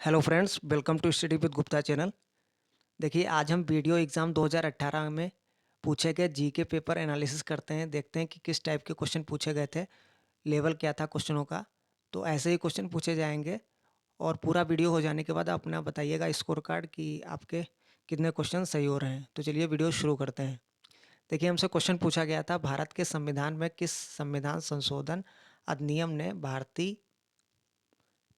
Hello friends, welcome to study with Gupta channel. देखिए, आज हम वीडियो एग्ज़ाम 2018 में पूछे गए जीके पेपर एनालिसिस करते हैं। देखते हैं कि किस टाइप के क्वेश्चन पूछे गए थे, लेवल क्या था क्वेश्चनों का। तो ऐसे ही क्वेश्चन पूछे जाएंगे और पूरा वीडियो हो जाने के बाद अपना बताइएगा स्कोर कार्ड कि आपके कितने क्वेश्चन सही हो रहे हैं। तो चलिए वीडियो शुरू करते हैं। देखिए, हमसे क्वेश्चन पूछा गया था, भारत के संविधान में किस संविधान संशोधन अधिनियम ने भारतीय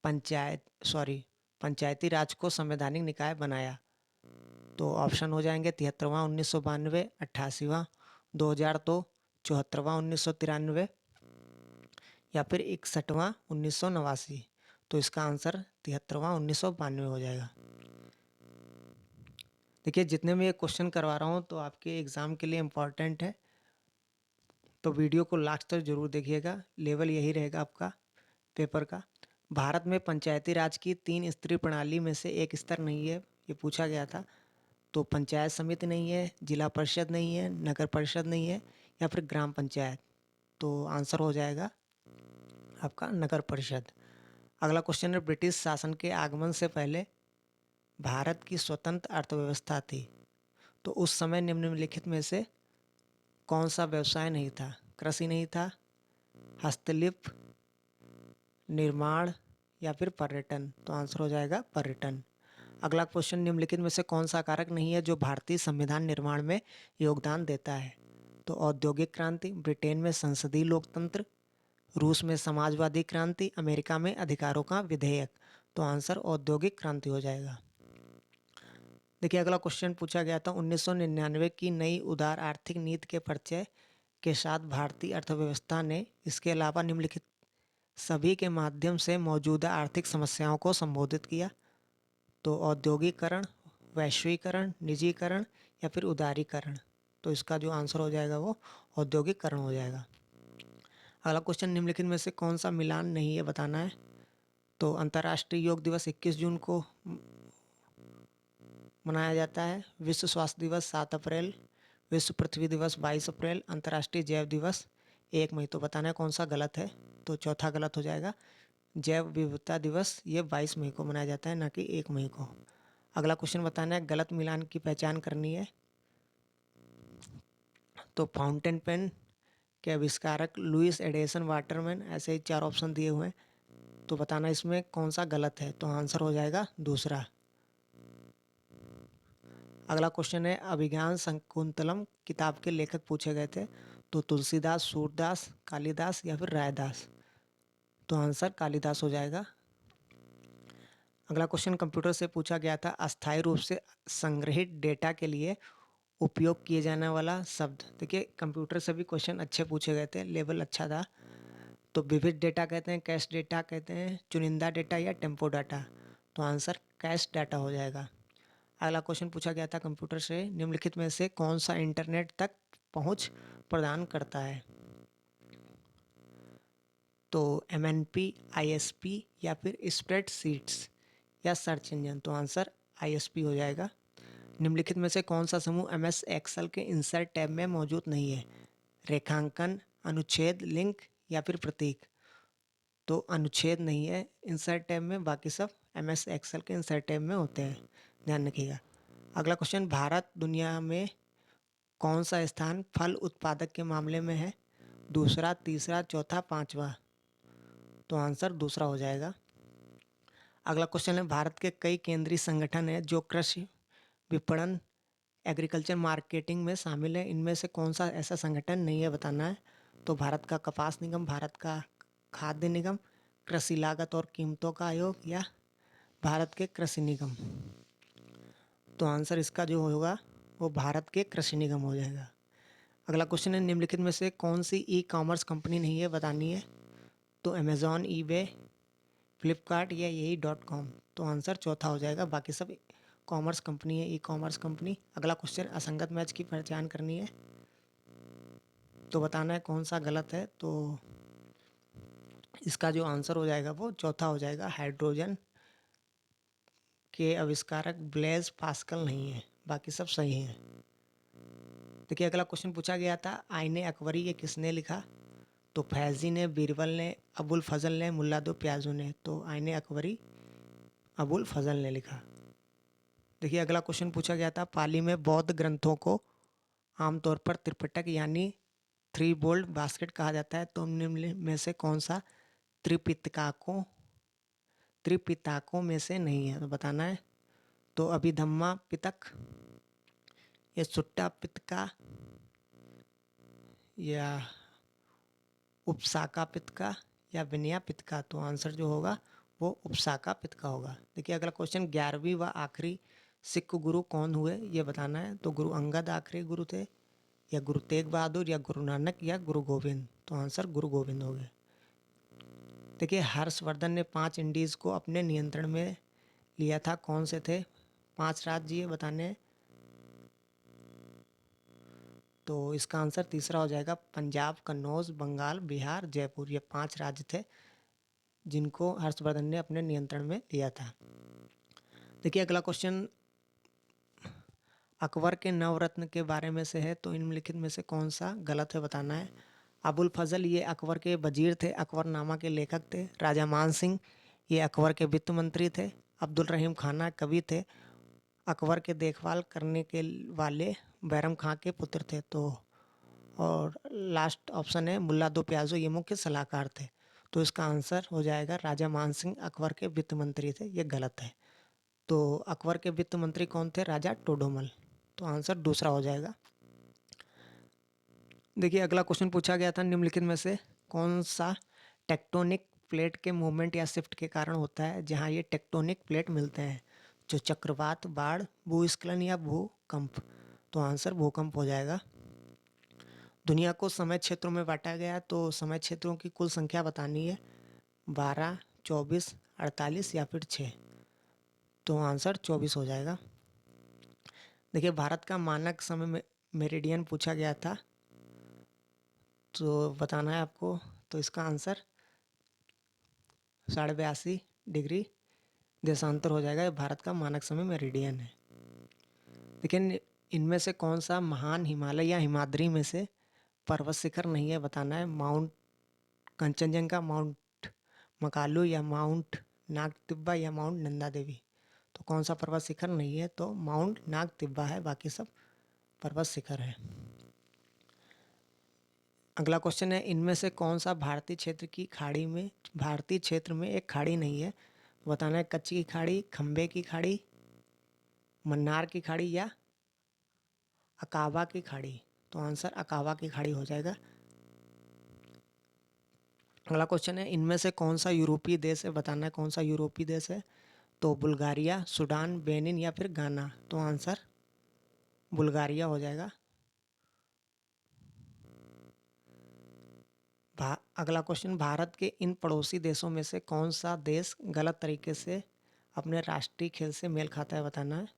पंचायत सॉरी पंचायती राज को संवैधानिक निकाय बनाया। तो ऑप्शन हो जाएंगे 73वां 1992, 88वां 2002, 74वां 1993 या फिर 61वां 1989। तो इसका आंसर 73वां 1992 हो जाएगा। देखिए, जितने में ये क्वेश्चन करवा रहा हूँ तो आपके एग्ज़ाम के लिए इम्पॉर्टेंट है, तो वीडियो को लास्ट तक जरूर देखिएगा। लेवल यही रहेगा आपका पेपर का। भारत में पंचायती राज की 3 स्तरीय प्रणाली में से एक स्तर नहीं है, ये पूछा गया था। तो पंचायत समिति नहीं है, जिला परिषद नहीं है, नगर परिषद नहीं है या फिर ग्राम पंचायत। तो आंसर हो जाएगा आपका नगर परिषद। अगला क्वेश्चन है, ब्रिटिश शासन के आगमन से पहले भारत की स्वतंत्र अर्थव्यवस्था थी। तो उस समय निम्नलिखित में से कौन सा व्यवसाय नहीं था? कृषि नहीं था, हस्तशिल्प, निर्माण या फिर पर्यटन। तो आंसर हो जाएगा पर्यटन। अगला क्वेश्चन, निम्नलिखित में से कौन सा कारक नहीं है जो भारतीय संविधान निर्माण में योगदान देता है? तो औद्योगिक क्रांति, ब्रिटेन में संसदीय लोकतंत्र, रूस में समाजवादी क्रांति, अमेरिका में अधिकारों का विधेयक। तो आंसर औद्योगिक क्रांति हो जाएगा। देखिए, अगला क्वेश्चन पूछा गया था, 1999 की नई उदार आर्थिक नीति के परिचय के साथ भारतीय अर्थव्यवस्था ने इसके अलावा निम्नलिखित सभी के माध्यम से मौजूदा आर्थिक समस्याओं को संबोधित किया। तो औद्योगिकरण, वैश्वीकरण, निजीकरण या फिर उदारीकरण। तो इसका जो आंसर हो जाएगा वो औद्योगिकरण हो जाएगा। अगला क्वेश्चन, निम्नलिखित में से कौन सा मिलान नहीं है बताना है। तो अंतर्राष्ट्रीय योग दिवस 21 जून को मनाया जाता है, विश्व स्वास्थ्य दिवस 7 अप्रैल, विश्व पृथ्वी दिवस 22 अप्रैल, अंतर्राष्ट्रीय जैव दिवस 1 मई। तो बताना है कौन सा गलत है। तो चौथा गलत हो जाएगा, जैव विविधता दिवस ये 22 मई को मनाया जाता है, ना कि 1 मई को। अगला क्वेश्चन बताना है, गलत मिलान की पहचान करनी है। तो फाउंटेन पेन के आविष्कारक लुइस एडिसन वाटरमैन, ऐसे ही 4 ऑप्शन दिए हुए हैं। तो बताना इसमें कौन सा गलत है। तो आंसर हो जाएगा दूसरा। अगला क्वेश्चन है, अभिज्ञान शकुंतलम किताब के लेखक पूछे गए थे। तो तुलसीदास, सूरदास, कालिदास या फिर रायदास। तो आंसर कालिदास हो जाएगा। अगला क्वेश्चन कंप्यूटर से पूछा गया था, अस्थायी रूप से संग्रहित डेटा के लिए उपयोग किए जाने वाला शब्द। देखिए, कंप्यूटर से भी क्वेश्चन अच्छे पूछे गए थे, लेवल अच्छा था। तो विविध डेटा कहते हैं, कैश डेटा कहते हैं, चुनिंदा डेटा या टेम्पो डाटा। तो आंसर कैश डाटा हो जाएगा। अगला क्वेश्चन पूछा गया था कंप्यूटर से, निम्नलिखित में से कौन सा इंटरनेट तक पहुंच प्रदान करता है? तो एमएनपी, आईएसपी या फिर स्प्रेडशीट्स या सर्च इंजन। तो आंसर आईएसपी हो जाएगा। निम्नलिखित में से कौन सा समूह एमएस एक्सेल के इंसर्ट टैब में मौजूद नहीं है? रेखांकन, अनुच्छेद, लिंक या फिर प्रतीक। तो अनुच्छेद नहीं है इंसर्ट टैब में, बाकी सब एमएस एक्सेल के इंसर्ट टैब में होते हैं, ध्यान रखिएगा। अगला क्वेश्चन, भारत दुनिया में कौन सा स्थान फल उत्पादक के मामले में है? दूसरा, तीसरा, चौथा, पांचवा। तो आंसर दूसरा हो जाएगा। अगला क्वेश्चन है, भारत के कई केंद्रीय संगठन हैं जो कृषि विपणन, एग्रीकल्चर मार्केटिंग में शामिल है। इनमें से कौन सा ऐसा संगठन नहीं है बताना है। तो भारत का कपास निगम, भारत का खाद्य निगम, कृषि लागत और कीमतों का आयोग या भारत के कृषि निगम। तो आंसर इसका जो होगा वो भारत के कृषि निगम हो जाएगा। अगला क्वेश्चन है, निम्नलिखित में से कौन सी ई कॉमर्स कंपनी नहीं है बतानी है। तो अमेजॉन, ईबे, फ्लिपकार्ट या यही .com। तो आंसर चौथा हो जाएगा, बाकी सब कॉमर्स कंपनी है, ई कॉमर्स कंपनी। अगला क्वेश्चन, असंगत मैच की पहचान करनी है। तो बताना है कौन सा गलत है। तो इसका जो आंसर हो जाएगा वो चौथा हो जाएगा, हाइड्रोजन के आविष्कारक ब्लेज पास्कल नहीं है, बाकी सब सही हैं। देखिए, अगला क्वेश्चन पूछा गया था, आईने अकबरी ये किसने लिखा? तो फैजी ने, बीरबल ने, अबुल फजल ने, मुल्ला दो प्याजू ने। तो आईने अकबरी अबुल फजल ने लिखा। देखिए अगला क्वेश्चन पूछा गया था, पाली में बौद्ध ग्रंथों को आमतौर पर त्रिपिटक यानी थ्री बोल्ड बास्केट कहा जाता है, तो निम्न में से कौन सा त्रिपिटकाकों त्रिपिताकों में से नहीं है, तो बताना है। तो अभिधम्मा पिटक या सुट्टा पिटका या उपसाका पिटका या विनया पिटका, तो आंसर जो होगा वो उपसाका पिटका होगा। देखिए अगला क्वेश्चन, 11वीं व आखिरी सिख गुरु कौन हुए, ये बताना है। तो गुरु अंगद आखिरी गुरु थे, या गुरु तेग बहादुर, या गुरु नानक, या गुरु गोविंद, तो आंसर गुरु गोविंद हो गए। देखिए हर्षवर्धन ने 5 इंडीज़ को अपने नियंत्रण में लिया था, कौन से थे 5 राज्य, ये बताने हैं। तो इसका आंसर तीसरा हो जाएगा, पंजाब, कन्नौज, बंगाल, बिहार, जयपुर, ये 5 राज्य थे जिनको हर्षवर्धन ने अपने नियंत्रण में लिया था। देखिए अगला क्वेश्चन अकबर के नवरत्न के बारे में से है, तो निम्नलिखित में से कौन सा गलत है, बताना है। अबुल फजल ये अकबर के वजीर थे, अकबरनामा के लेखक थे। राजा मान सिंह ये अकबर के वित्त मंत्री थे। अब्दुल रहीम खाना कवि थे, अकबर के देखभाल करने के वाले बैरम खां के पुत्र थे। तो और लास्ट ऑप्शन है मुल्ला दो प्याजो, ये मुख्य सलाहकार थे। तो इसका आंसर हो जाएगा राजा मान सिंह अकबर के वित्त मंत्री थे, ये गलत है। तो अकबर के वित्त मंत्री कौन थे, राजा टोडरमल, तो आंसर दूसरा हो जाएगा। देखिए अगला क्वेश्चन पूछा गया था, निम्नलिखित में से कौन सा टेक्टोनिक प्लेट के मूवमेंट या शिफ्ट के कारण होता है, जहां ये टेक्टोनिक प्लेट मिलते हैं, जो चक्रवात, बाढ़, भूस्खलन या भूकंप, तो आंसर भूकंप हो जाएगा। दुनिया को समय क्षेत्रों में बांटा गया, तो समय क्षेत्रों की कुल संख्या बतानी है, 12, 24, 48 या फिर 6, तो आंसर 24 हो जाएगा। देखिए भारत का मानक समय मेरिडियन पूछा गया था, तो बताना है आपको। तो इसका आंसर 82.5 डिग्री देशांतर हो जाएगा, ये भारत का मानक समय मेरिडियन है। लेकिन इनमें से कौन सा महान हिमालय या हिमाद्री में से पर्वत शिखर नहीं है, बताना है। माउंट कंचनजंगा, माउंट मकालू, या माउंट नाग तिब्बा, या माउंट नंदा देवी, तो कौन सा पर्वत शिखर नहीं है, तो माउंट नाग तिब्बा है, बाकी सब पर्वत शिखर है। अगला क्वेश्चन है, इनमें से कौन सा भारतीय क्षेत्र में एक खाड़ी नहीं है, बताना है। कच्ची की खाड़ी, खंबे की खाड़ी, मन्नार की खाड़ी, या अकाबा की खाड़ी, तो आंसर अकाबा की खाड़ी हो जाएगा। अगला क्वेश्चन है, इनमें से कौन सा यूरोपीय देश है, बताना है कौन सा यूरोपीय देश है। तो बुल्गारिया, सूडान, बेनिन, या फिर गाना, तो आंसर बुल्गारिया हो जाएगा। अगला क्वेश्चन, भारत के इन पड़ोसी देशों में से कौन सा देश गलत तरीके से अपने राष्ट्रीय खेल से मेल खाता है, बताना है।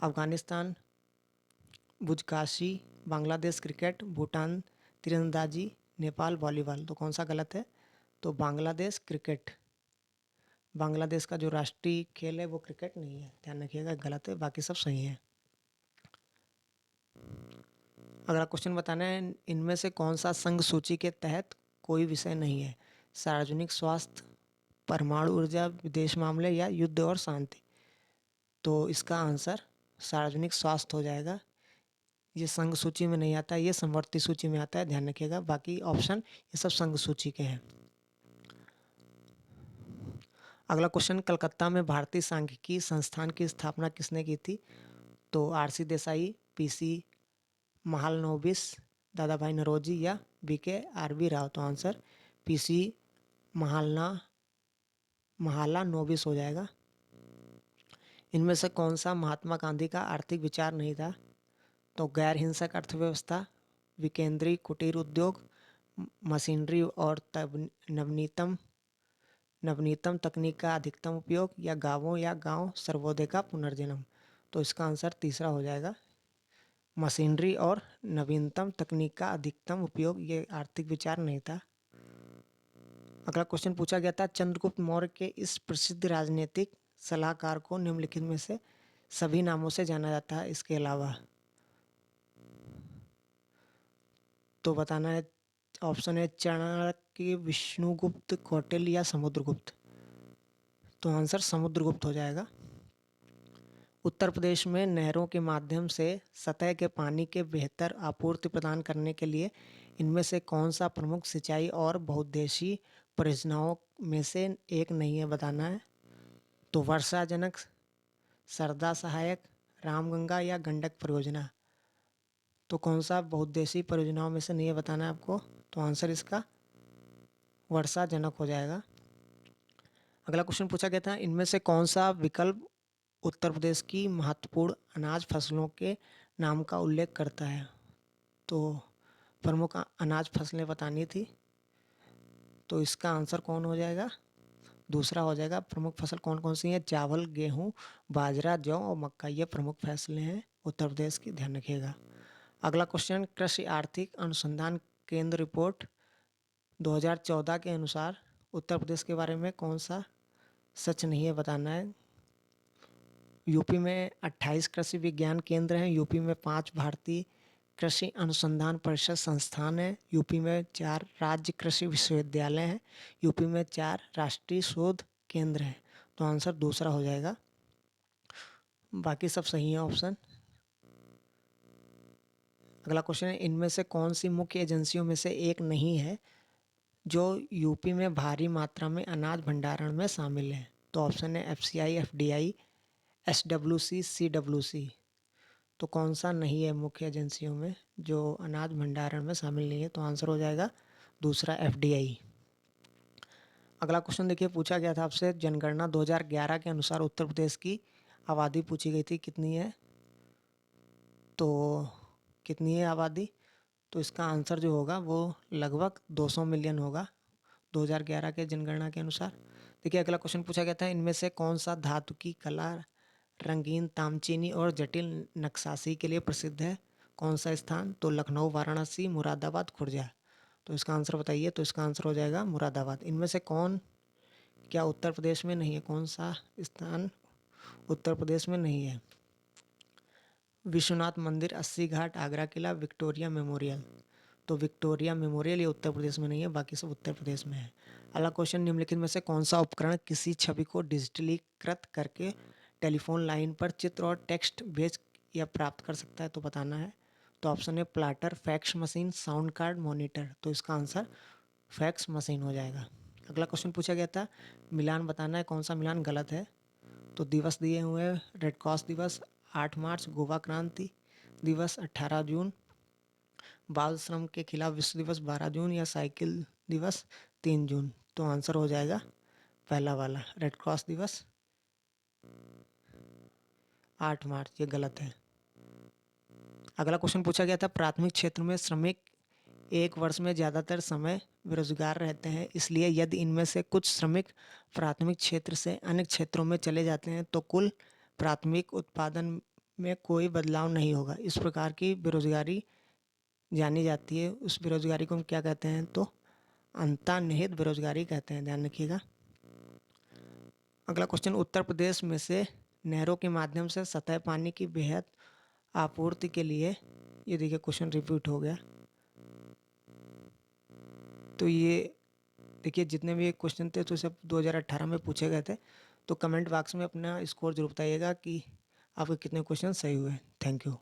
अफगानिस्तान बुजकाशी, बांग्लादेश क्रिकेट, भूटान तीरंदाजी, नेपाल वॉलीबॉल, तो कौन सा गलत है, तो बांग्लादेश क्रिकेट। बांग्लादेश का जो राष्ट्रीय खेल है वो क्रिकेट नहीं है, ध्यान रखिएगा, गलत है, बाकी सब सही है। अगला क्वेश्चन बताना है, इनमें से कौन सा संघ सूची के तहत कोई विषय नहीं है, सार्वजनिक स्वास्थ्य, परमाणु ऊर्जा, विदेश मामले, या युद्ध और शांति, तो इसका आंसर सार्वजनिक स्वास्थ्य हो जाएगा। ये संघ सूची में नहीं आता, ये समवर्ती सूची में आता है, ध्यान रखिएगा, बाकी ऑप्शन ये सब संघ सूची के हैं। अगला क्वेश्चन, कलकत्ता में भारतीय सांख्यिकी संस्थान की स्थापना किसने की थी, तो आरसी देसाई, पीसी महालनोबिस, दादा भाई नौरोजी, या बीके आरबी राव, तो आंसर पीसी महालानोबिस हो जाएगा। इनमें से कौन सा महात्मा गांधी का आर्थिक विचार नहीं था, तो गैर हिंसक अर्थव्यवस्था, विकेंद्री कुटीर उद्योग, मशीनरी और नवनीतम तकनीक का अधिकतम उपयोग, या गांवों या गांव सर्वोदय का पुनर्जन्म, तो इसका आंसर तीसरा हो जाएगा, मशीनरी और नवीनतम तकनीक का अधिकतम उपयोग, ये आर्थिक विचार नहीं था। अगला क्वेश्चन पूछा गया था, चंद्रगुप्त मौर्य के इस प्रसिद्ध राजनीतिक सलाहकार को निम्नलिखित में से सभी नामों से जाना जाता है इसके अलावा, तो बताना है। ऑप्शन है चाणक्य, विष्णुगुप्त, कौटिल्य, या समुद्रगुप्त, तो आंसर समुद्रगुप्त हो जाएगा। उत्तर प्रदेश में नहरों के माध्यम से सतह के पानी के बेहतर आपूर्ति प्रदान करने के लिए इनमें से कौन सा प्रमुख सिंचाई और बहुउद्देशीय परियोजनाओं में से एक नहीं है, बताना है। तो वर्षाजनक, सरदा सहायक, रामगंगा या गंडक परियोजना। तो कौन सा बहुउद्देशीय परियोजनाओं में से नहीं है, बताना है आपको। तो आंसर इसका वर्षाजनक हो जाएगा। अगला क्वेश्चन पूछा गया था, इनमें से कौन सा विकल्प उत्तर प्रदेश की महत्वपूर्ण अनाज फसलों के नाम का उल्लेख करता है। तो प्रमुख अनाज फसलें बतानी थी, तो इसका आंसर कौन हो जाएगा, दूसरा हो जाएगा। प्रमुख फसल कौन कौन सी हैं, चावल, गेहूं, बाजरा, जौ और मक्का, ये प्रमुख फसलें हैं उत्तर प्रदेश की, ध्यान रखिएगा। अगला क्वेश्चन, कृषि आर्थिक अनुसंधान केंद्र रिपोर्ट 2014 के अनुसार उत्तर प्रदेश के बारे में कौन सा सच नहीं है, बताना है। यूपी में 28 कृषि विज्ञान केंद्र हैं, यूपी में 5 भारतीय कृषि अनुसंधान परिषद संस्थान है, यूपी में 4 राज्य कृषि विश्वविद्यालय हैं, यूपी में 4 राष्ट्रीय शोध केंद्र हैं। तो आंसर दूसरा हो जाएगा, बाकी सब सही है ऑप्शन। अगला क्वेश्चन है, इनमें से कौन सी मुख्य एजेंसियों में से एक नहीं है जो यूपी में भारी मात्रा में अनाज भंडारण में शामिल है। तो ऑप्शन है एफसीआई, एफडीआई, एसडब्ल्यूसी, सीडब्ल्यूसी। तो कौन सा नहीं है मुख्य एजेंसियों में जो अनाज भंडारण में शामिल नहीं है, तो आंसर हो जाएगा दूसरा, एफडीआई। अगला क्वेश्चन देखिए, पूछा गया था आपसे, जनगणना 2011 के अनुसार उत्तर प्रदेश की आबादी पूछी गई थी, कितनी है। तो कितनी है आबादी, तो इसका आंसर जो होगा वो लगभग 200 मिलियन होगा 2011 के जनगणना के अनुसार। देखिए अगला क्वेश्चन पूछा गया था, इनमें से कौन सा धातु की कला रंगीन तामचीनी और जटिल नक्काशी के लिए प्रसिद्ध है, कौन सा स्थान। तो लखनऊ, वाराणसी, मुरादाबाद, खुर्जा। तो इसका आंसर बताइए। तो इसका आंसर हो जाएगा मुरादाबाद। इनमें से कौन क्या उत्तर प्रदेश में नहीं है, कौन सा स्थान उत्तर प्रदेश में नहीं है। विश्वनाथ मंदिर, अस्सी घाट, आगरा किला, विक्टोरिया मेमोरियल। तो विक्टोरिया मेमोरियल ये उत्तर प्रदेश में नहीं है, बाकी सब उत्तर प्रदेश में है। अगला क्वेश्चन, निम्नलिखित में से कौन सा उपकरण किसी छवि को डिजिटलीकृत करके टेलीफोन लाइन पर चित्र और टेक्स्ट भेज या प्राप्त कर सकता है, तो बताना है। तो ऑप्शन है plotter, fax machine, sound card, monitor. तो इसका आंसर फैक्स मशीन हो जाएगा। अगला क्वेश्चन पूछा गया था, मिलान बताना है, कौन सा मिलान गलत है। तो दिवस दिए हुए हैं, रेड क्रॉस दिवस 8 मार्च, गोवा क्रांति दिवस 18 जून, बाल श्रम के खिलाफ विश्व दिवस 12 जून या साइकिल दिवस 3 जून। तो आंसर हो जाएगा पहला वाला, रेड क्रॉस दिवस 8 मार्च, ये गलत है। अगला क्वेश्चन पूछा गया था, प्राथमिक क्षेत्र में श्रमिक एक वर्ष में ज़्यादातर समय बेरोजगार रहते हैं, इसलिए यदि इनमें से कुछ श्रमिक प्राथमिक क्षेत्र से अन्य क्षेत्रों में चले जाते हैं तो कुल प्राथमिक उत्पादन में कोई बदलाव नहीं होगा। इस प्रकार की बेरोजगारी जानी जाती है। उस बेरोजगारी को हम क्या कहते हैं, तो अंतर्निहित बेरोजगारी कहते हैं, ध्यान रखिएगा। अगला क्वेश्चन, उत्तर प्रदेश में से नहरों के माध्यम से सतह पानी की बेहद आपूर्ति के लिए, ये देखिए क्वेश्चन रिपीट हो गया। तो ये देखिए जितने भी क्वेश्चन थे तो सब 2018 में पूछे गए थे। तो कमेंट बॉक्स में अपना स्कोर जरूर बताइएगा कि आपके कितने क्वेश्चन सही हुए। Thank you.